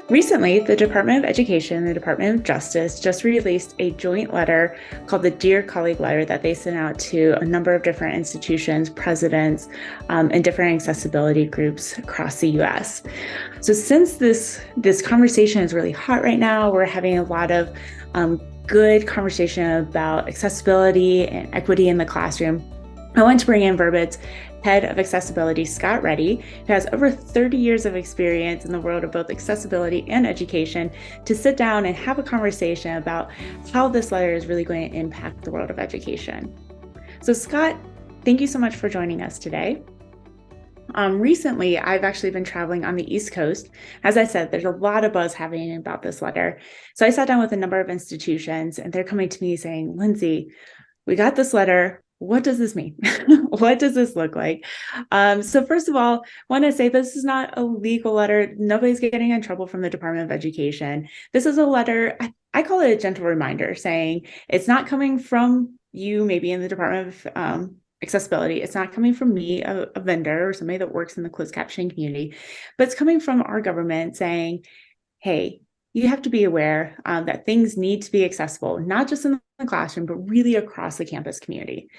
Recently, the Department of Education and the Department of Justice just released a joint letter called the Dear Colleague Letter that they sent out to a number of different institutions, presidents, and different accessibility groups across the US. So since this conversation is really hot right now, we're having a lot of good conversation about accessibility and equity in the classroom. I want to bring in Verbitt's head of accessibility, Scott Reddy, who has over 30 years of experience in the world of both accessibility and education, to sit down and have a conversation about how this letter is really going to impact the world of education. So Scott, thank you so much for joining us today. Recently, I've actually been traveling on the East Coast. As I said, there's a lot of buzz happening about this letter. So I sat down with a number of institutions and they're coming to me saying, Lindsay, we got this letter. What does this mean? What does this look like? So first of all, I want to say this is not a legal letter. Nobody's getting in trouble from the Department of Education. This is a letter, I call it a gentle reminder saying it's not coming from you, maybe in the Department of Accessibility. It's not coming from me, a vendor or somebody that works in the closed captioning community, but it's coming from our government saying, hey, you have to be aware that things need to be accessible, not just in the classroom, but really across the campus community.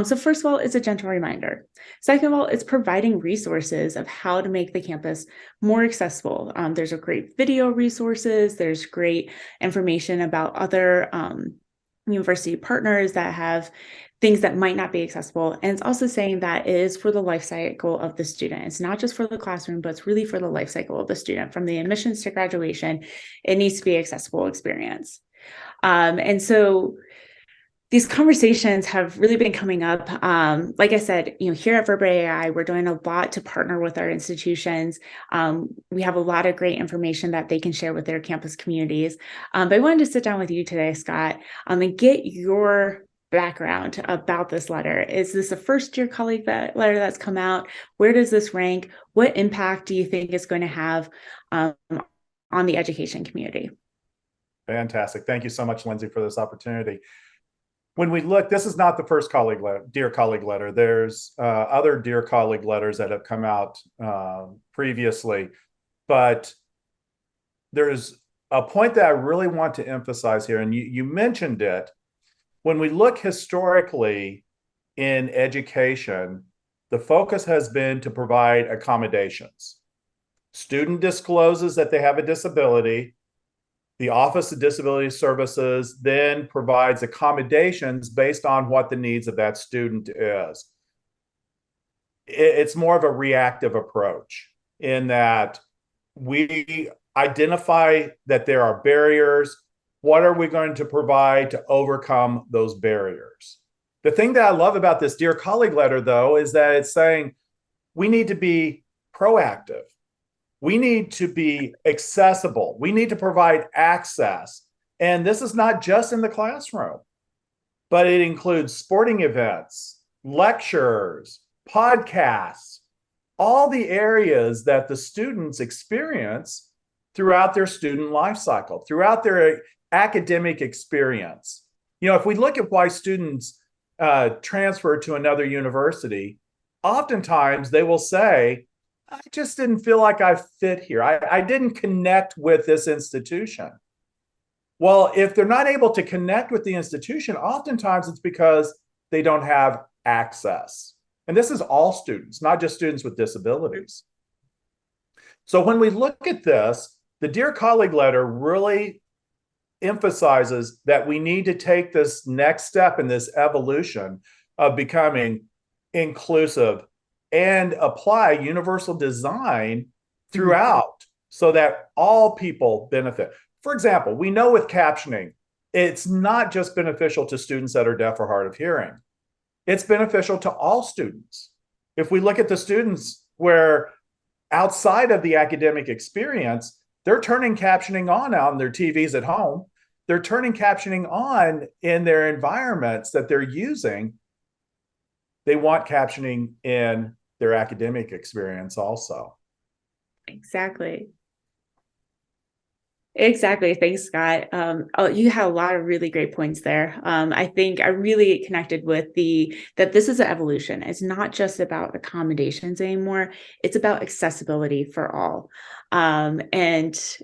So first of all, it's a gentle reminder. Second of all, it's providing resources of how to make the campus more accessible. There's a great video resources. There's great information about other university partners that have things that might not be accessible. And it's also saying that it is for the life cycle of the student. It's not just for the classroom, but it's really for the life cycle of the student. From the admissions to graduation, it needs to be an accessible experience. And so these conversations have really been coming up. Like I said, here at Verba AI, we're doing a lot to partner with our institutions. We have a lot of great information that they can share with their campus communities. But I wanted to sit down with you today, Scott, and get your background about this letter. Is this a first-year colleague letter that's come out? Where does this rank? What impact do you think it's going to have on the education community? Fantastic. Thank you so much, Lindsay, for this opportunity. When we look, this is not the first colleague letter, dear colleague letter. There's other dear colleague letters that have come out previously, but there's a point that I really want to emphasize here, and you mentioned it. When we look historically in education, the focus has been to provide accommodations. Student discloses that they have a disability. The Office of Disability Services then provides accommodations based on what the needs of that student is. It's more of a reactive approach in that we identify that there are barriers. What are we going to provide to overcome those barriers? The thing that I love about this Dear Colleague letter, though, is that it's saying we need to be proactive. We need to be accessible. We need to provide access. And this is not just in the classroom, but it includes sporting events, lectures, podcasts, all the areas that the students experience throughout their student life cycle, throughout their academic experience. If we look at why students transfer to another university, oftentimes they will say, I just didn't feel like I fit here. I didn't connect with this institution. Well, if they're not able to connect with the institution, oftentimes it's because they don't have access. And this is all students, not just students with disabilities. So when we look at this, the Dear Colleague letter really emphasizes that we need to take this next step in this evolution of becoming inclusive and apply universal design throughout so that all people benefit. For example, we know with captioning, it's not just beneficial to students that are deaf or hard of hearing. It's beneficial to all students. If we look at the students where outside of the academic experience, they're turning captioning on their TVs at home. They're turning captioning on in their environments that they're using. They want captioning in their academic experience also. Exactly. Thanks, Scott. You had a lot of really great points there. I think I really connected with that this is an evolution. It's not just about accommodations anymore. It's about accessibility for all. And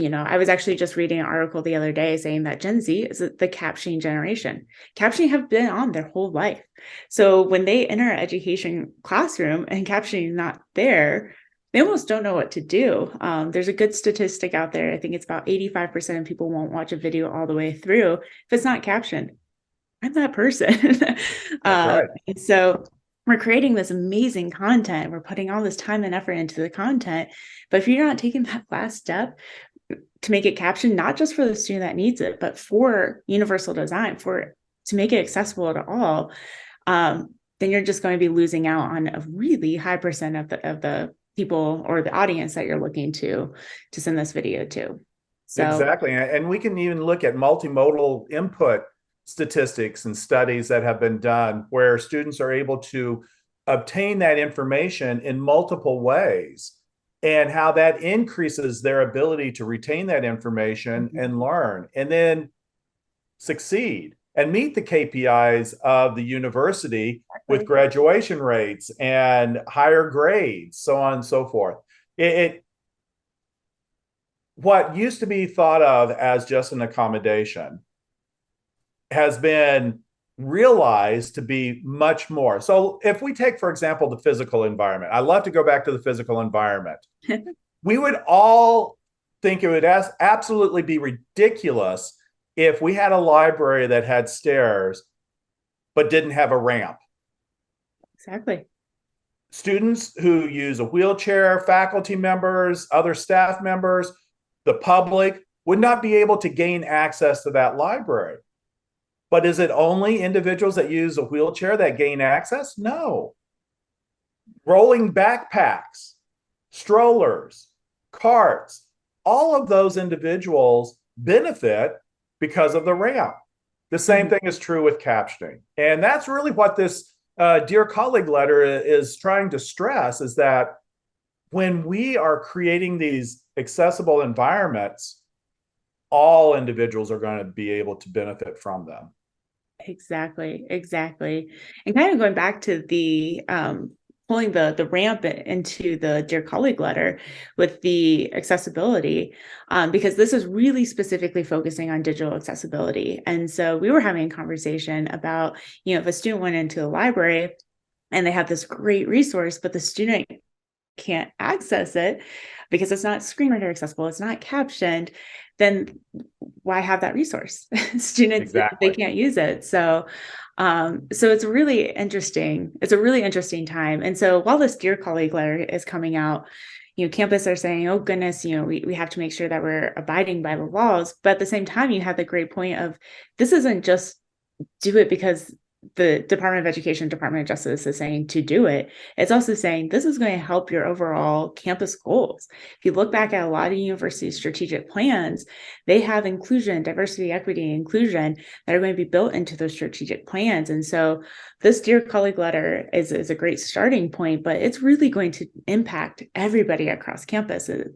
I was actually just reading an article the other day saying that Gen Z is the captioning generation. Captioning have been on their whole life. So when they enter an education classroom and captioning is not there, they almost don't know what to do. There's a good statistic out there. I think it's about 85% of people won't watch a video all the way through if it's not captioned. I'm that person. That's right. And so we're creating this amazing content. We're putting all this time and effort into the content. But if you're not taking that last step to make it captioned, not just for the student that needs it, but for universal design, to make it accessible to all, then you're just going to be losing out on a really high percent of the people or the audience that you're looking to send this video to. So Exactly. And we can even look at multimodal input statistics and studies that have been done where students are able to obtain that information in multiple ways and how that increases their ability to retain that information and learn and then succeed and meet the KPIs of the university with graduation rates and higher grades, so on and so forth. It what used to be thought of as just an accommodation has been realized to be much more. So if we take, for example, the physical environment, I love to go back to the physical environment. We would all think it would absolutely be ridiculous if we had a library that had stairs but didn't have a ramp. exactly. Students who use a wheelchair, faculty members, other staff members, the public would not be able to gain access to that library. But is it only individuals that use a wheelchair that gain access? No. Rolling backpacks, strollers, carts, all of those individuals benefit because of the ramp. The same thing is true with captioning. And that's really what this Dear Colleague letter is trying to stress, is that when we are creating these accessible environments, all individuals are going to be able to benefit from them. Exactly. And kind of going back to the pulling the ramp into the Dear Colleague letter with the accessibility, because this is really specifically focusing on digital accessibility. And so we were having a conversation about, if a student went into the library and they have this great resource, but the student can't access it because it's not screen reader accessible, it's not captioned, then why have that resource? Students, Exactly. they can't use it. So it's really interesting. It's a really interesting time. And so while this Dear Colleague letter is coming out, campus are saying, oh goodness, we have to make sure that we're abiding by the laws. But at the same time, you have the great point of, this isn't just do it because the Department of Education, Department of Justice is saying to do it. It's also saying this is going to help your overall campus goals. If you look back at a lot of university strategic plans, they have inclusion, diversity, equity, and inclusion that are going to be built into those strategic plans. And so this Dear Colleague letter is a great starting point, but it's really going to impact everybody across campuses.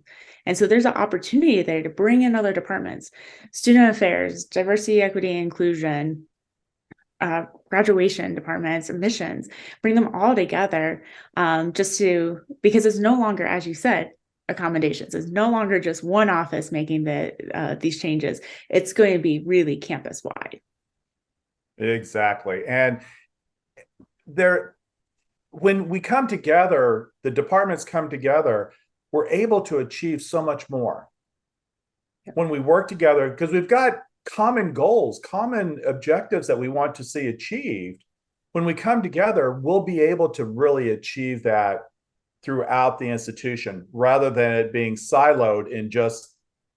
And so there's an opportunity there to bring in other departments, student affairs, diversity, equity, and inclusion, graduation departments, admissions, bring them all together, because it's no longer, as you said, accommodations. It's no longer just one office making these changes. It's going to be really campus wide. Exactly. And when we come together, the departments come together, we're able to achieve so much more. Yep. When we work together, because we've got common goals, common objectives that we want to see achieved. When we come together, we'll be able to really achieve that throughout the institution rather than it being siloed in just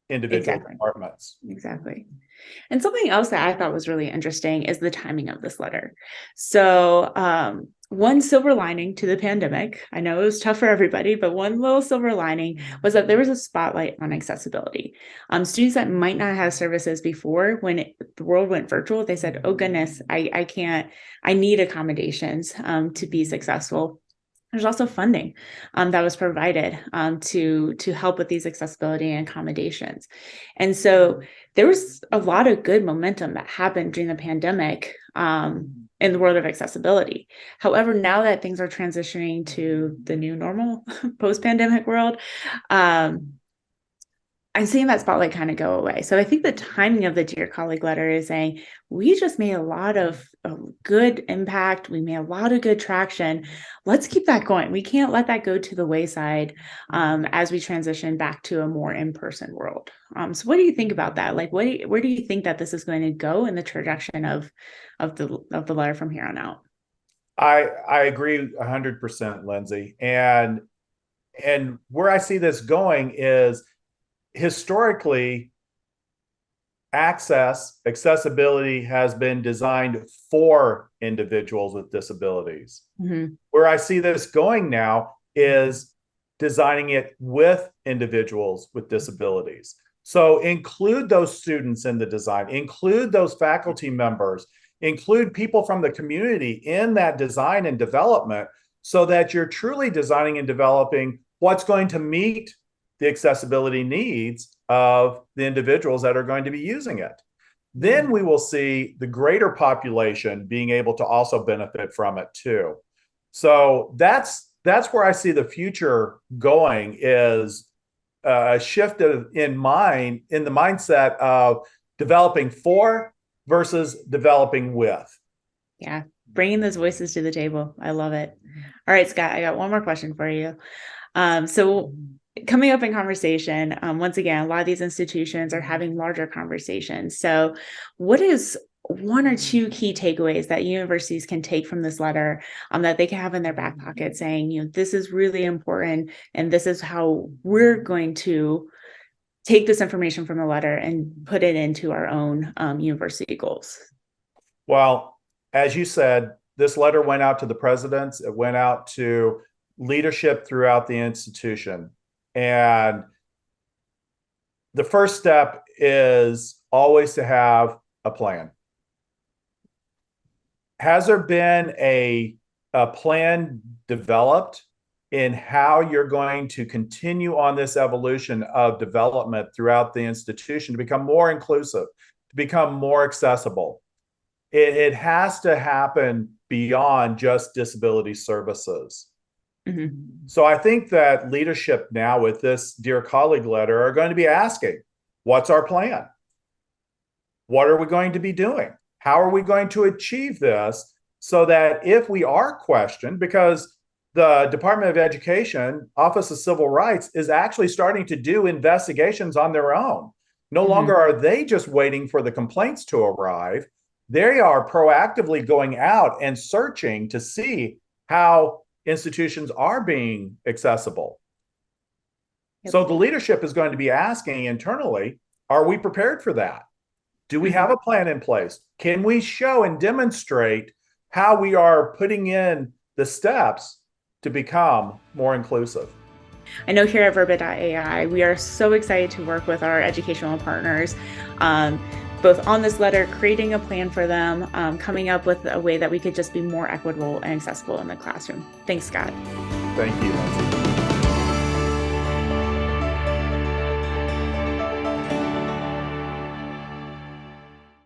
individual departments. Exactly. And something else that I thought was really interesting is the timing of this letter. So one silver lining to the pandemic, I know it was tough for everybody, but one little silver lining was that there was a spotlight on accessibility. Students that might not have services before, when the world went virtual, they said, oh goodness, I can't, I need accommodations to be successful. There's also funding that was provided to help with these accessibility and accommodations. And so there was a lot of good momentum that happened during the pandemic in the world of accessibility. However, now that things are transitioning to the new normal post-pandemic world, I'm seeing that spotlight kind of go away. So I think the timing of the Dear Colleague letter is saying we just made a lot of good impact. We made a lot of good traction. Let's keep that going. We can't let that go to the wayside as we transition back to a more in-person world. So what do you think about that? Like, where do you think that this is going to go in the trajectory of the letter from here on out? I agree 100%, Lindsay. And where I see this going is historically, accessibility has been designed for individuals with disabilities. Mm-hmm. Where I see this going now is designing it with individuals with disabilities. So include those students in the design, include those faculty members, include people from the community in that design and development so that you're truly designing and developing what's going to meet the accessibility needs of the individuals that are going to be using it. Then we will see the greater population being able to also benefit from it too. So that's where I see the future going, is a shift in the mindset of developing for versus developing with. Yeah, bringing those voices to the table. I love it. All right, Scott, I got one more question for you. So coming up in conversation, once again, a lot of these institutions are having larger conversations. So what is one or two key takeaways that universities can take from this letter that they can have in their back pocket saying, this is really important, and this is how we're going to take this information from the letter and put it into our own university goals? Well, as you said, this letter went out to the presidents. It went out to leadership throughout the institution. And the first step is always to have a plan. Has there been a plan developed in how you're going to continue on this evolution of development throughout the institution to become more inclusive, to become more accessible? It has to happen beyond just disability services. Mm-hmm. So I think that leadership now with this Dear Colleague letter are going to be asking, what's our plan? What are we going to be doing? How are we going to achieve this so that if we are questioned, because the Department of Education, Office of Civil Rights, is actually starting to do investigations on their own. No longer are they just waiting for the complaints to arrive. They are proactively going out and searching to see how institutions are being accessible. Yep. So the leadership is going to be asking internally, are we prepared for that? Do we have a plan in place? Can we show and demonstrate how we are putting in the steps to become more inclusive? I know here at Verba.ai, we are so excited to work with our educational partners, both on this letter, creating a plan for them, coming up with a way that we could just be more equitable and accessible in the classroom. Thanks, Scott. Thank you, Lindsay.